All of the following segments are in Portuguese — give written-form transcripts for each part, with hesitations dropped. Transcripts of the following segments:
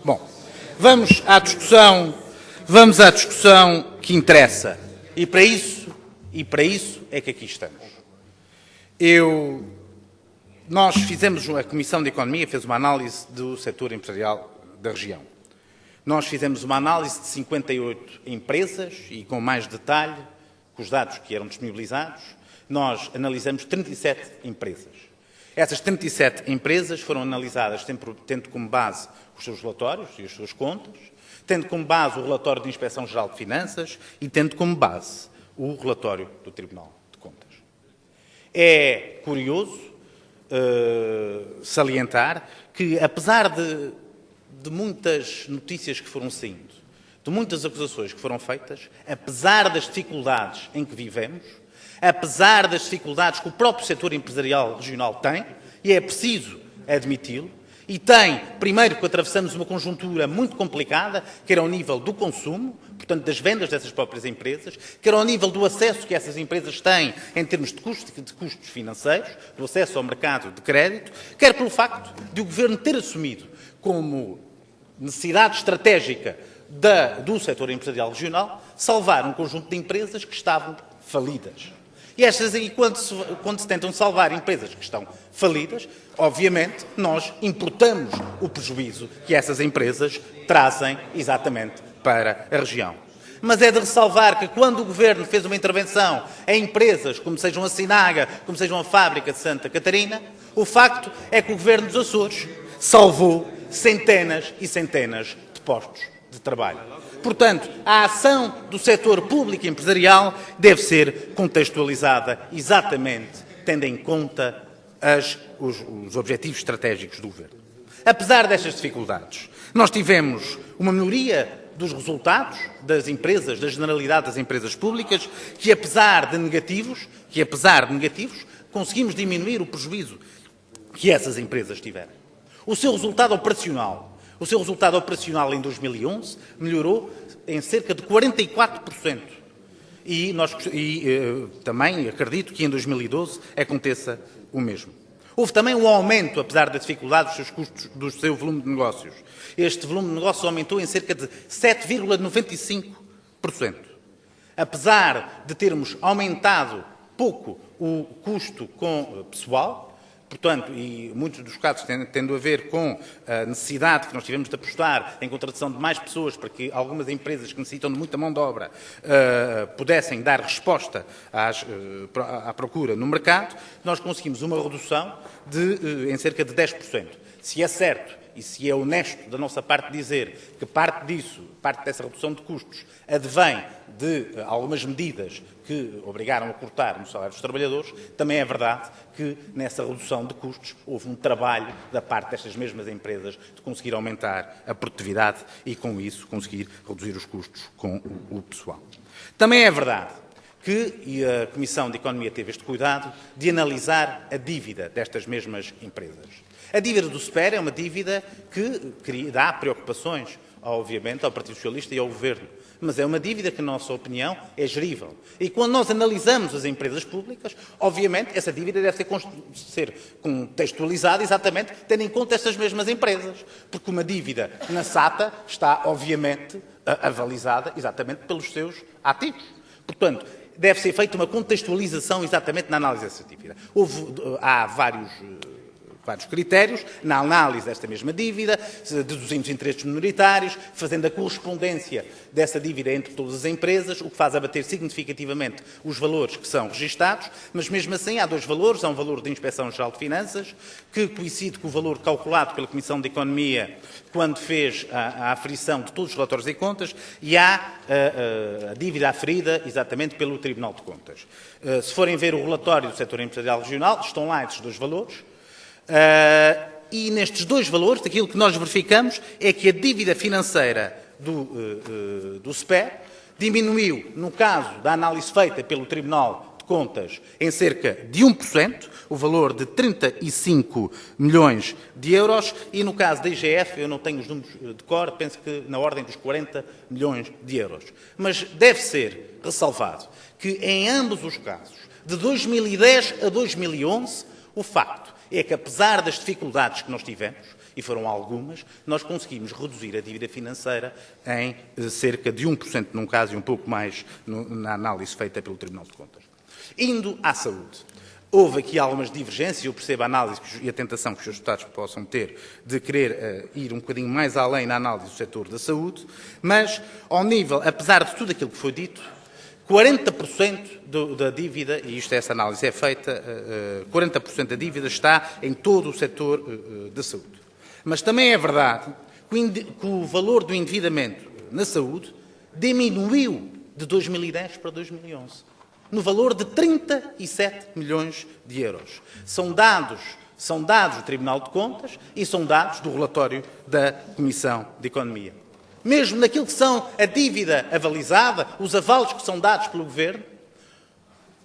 Bom, vamos à discussão que interessa. E para isso é que aqui estamos. A Comissão de Economia fez uma análise do setor empresarial da região. Nós fizemos uma análise de 58 empresas e com mais detalhe, com os dados que eram disponibilizados, nós analisamos 37 empresas. Essas 37 empresas foram analisadas tendo como base os seus relatórios e as suas contas, tendo como base o relatório de Inspeção-Geral de Finanças e tendo como base o relatório do Tribunal de Contas. É curioso salientar que, apesar de muitas notícias que foram saindo, de muitas acusações que foram feitas, apesar das dificuldades em que vivemos, apesar das dificuldades que o próprio setor empresarial regional tem, e é preciso admiti-lo, e tem, primeiro, que atravessamos uma conjuntura muito complicada, quer ao nível do consumo, portanto, das vendas dessas próprias empresas, quer ao nível do acesso que essas empresas têm em termos de custos financeiros, do acesso ao mercado de crédito, quer pelo facto de o Governo ter assumido como necessidade estratégica do setor empresarial regional salvar um conjunto de empresas que estavam falidas. E quando se tentam salvar empresas que estão falidas, obviamente, nós importamos o prejuízo que essas empresas trazem exatamente para a região. Mas é de ressalvar que quando o Governo fez uma intervenção em empresas, como sejam a Sinaga, como sejam a Fábrica de Santa Catarina, o facto é que o Governo dos Açores salvou centenas e centenas de postos de trabalho. Portanto, a ação do setor público e empresarial deve ser contextualizada exatamente tendo em conta os objetivos estratégicos do Governo. Apesar destas dificuldades, nós tivemos uma melhoria dos resultados das empresas, da generalidade das empresas públicas, que apesar de negativos, conseguimos diminuir o prejuízo que essas empresas tiveram. O seu resultado operacional em 2011 melhorou em cerca de 44%. E também acredito que em 2012 aconteça o mesmo. Houve também um aumento, apesar da dificuldade dos seus custos, do seu volume de negócios. Este volume de negócios aumentou em cerca de 7,95%. Apesar de termos aumentado pouco o custo com pessoal, portanto, e muitos dos casos tendo a ver com a necessidade que nós tivemos de apostar em contratação de mais pessoas para que algumas empresas que necessitam de muita mão de obra pudessem dar resposta à procura no mercado, nós conseguimos uma redução em cerca de 10%. Se é certo e se é honesto da nossa parte dizer que parte dessa redução de custos advém de algumas medidas que obrigaram a cortar no salário dos trabalhadores, também é verdade que nessa redução de custos houve um trabalho da parte destas mesmas empresas de conseguir aumentar a produtividade e, com isso, conseguir reduzir os custos com o pessoal. Também é verdade que a Comissão de Economia teve este cuidado de analisar a dívida destas mesmas empresas. A dívida do SPER é uma dívida que dá preocupações, obviamente, ao Partido Socialista e ao Governo, mas é uma dívida que, na nossa opinião, é gerível. E quando nós analisamos as empresas públicas, obviamente, essa dívida deve ser contextualizada exatamente tendo em conta estas mesmas empresas, porque uma dívida na SATA está, obviamente, avalizada exatamente pelos seus ativos. Portanto, deve ser feita uma contextualização exatamente na análise dessa dívida. Há vários critérios na análise desta mesma dívida, deduzindo os interesses minoritários, fazendo a correspondência dessa dívida entre todas as empresas, o que faz abater significativamente os valores que são registados, mas mesmo assim há dois valores. Há um valor de Inspeção-Geral de Finanças, que coincide com o valor calculado pela Comissão de Economia quando fez a aferição de todos os relatórios e contas, e há a dívida aferida exatamente pelo Tribunal de Contas. Se forem ver o relatório do setor empresarial regional, estão lá esses dois valores. E nestes dois valores, aquilo que nós verificamos é que a dívida financeira do SPER diminuiu, no caso da análise feita pelo Tribunal de Contas, em cerca de 1%, o valor de 35 milhões de euros, e no caso da IGF, eu não tenho os números de cor, penso que na ordem dos 40 milhões de euros. Mas deve ser ressalvado que em ambos os casos, de 2010 a 2011, o facto é que, apesar das dificuldades que nós tivemos, e foram algumas, nós conseguimos reduzir a dívida financeira em cerca de 1% num caso e um pouco mais na análise feita pelo Tribunal de Contas. Indo à saúde. Houve aqui algumas divergências, eu percebo a análise e a tentação que os seus deputados possam ter de querer ir um bocadinho mais além na análise do setor da saúde, mas, ao nível, apesar de tudo aquilo que foi dito, 40% da dívida, e essa análise é feita, 40% da dívida está em todo o setor da saúde. Mas também é verdade que o valor do endividamento na saúde diminuiu de 2010 para 2011. No valor de 37 milhões de euros. São dados do Tribunal de Contas e são dados do relatório da Comissão de Economia. Mesmo naquilo que são a dívida avalizada, os avalos que são dados pelo Governo,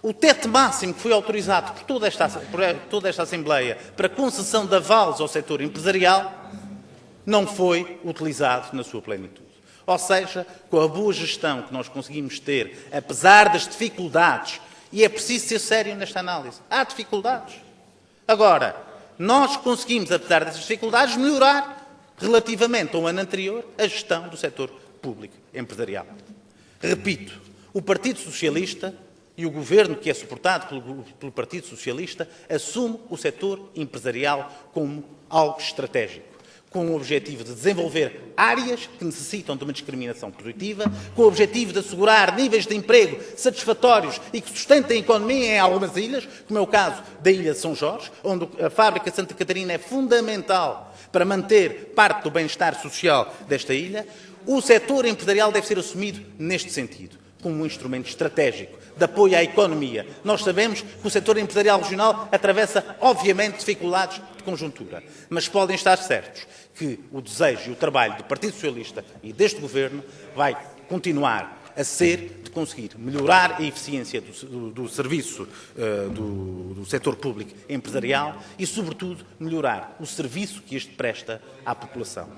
o teto máximo que foi autorizado por toda esta Assembleia para concessão de avalos ao setor empresarial não foi utilizado na sua plenitude. Ou seja, com a boa gestão que nós conseguimos ter, apesar das dificuldades, e é preciso ser sério nesta análise, há dificuldades. Agora, nós conseguimos, apesar dessas dificuldades, melhorar relativamente ao ano anterior a gestão do setor público empresarial. Repito, o Partido Socialista e o Governo, que é suportado pelo Partido Socialista, assume o setor empresarial como algo estratégico, com o objetivo de desenvolver áreas que necessitam de uma discriminação positiva, com o objetivo de assegurar níveis de emprego satisfatórios e que sustentem a economia em algumas ilhas, como é o caso da Ilha de São Jorge, onde a fábrica Santa Catarina é fundamental para manter parte do bem-estar social desta ilha. O setor empresarial deve ser assumido neste sentido, como um instrumento estratégico de apoio à economia. Nós sabemos que o setor empresarial regional atravessa, obviamente, dificuldades de conjuntura, mas podem estar certos que o desejo e o trabalho do Partido Socialista e deste Governo vai continuar a ser de conseguir melhorar a eficiência do serviço do setor público empresarial e, sobretudo, melhorar o serviço que este presta à população.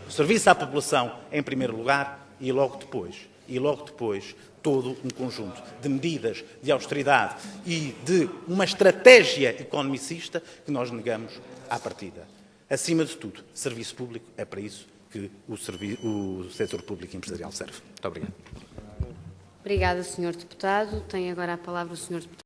O serviço à população em primeiro lugar e logo depois todo um conjunto de medidas de austeridade e de uma estratégia economicista que nós negamos à partida. Acima de tudo, serviço público, é para isso que o setor público empresarial serve. Muito obrigado. Obrigada, Sr. Deputado. Tem agora a palavra o Sr. Deputado.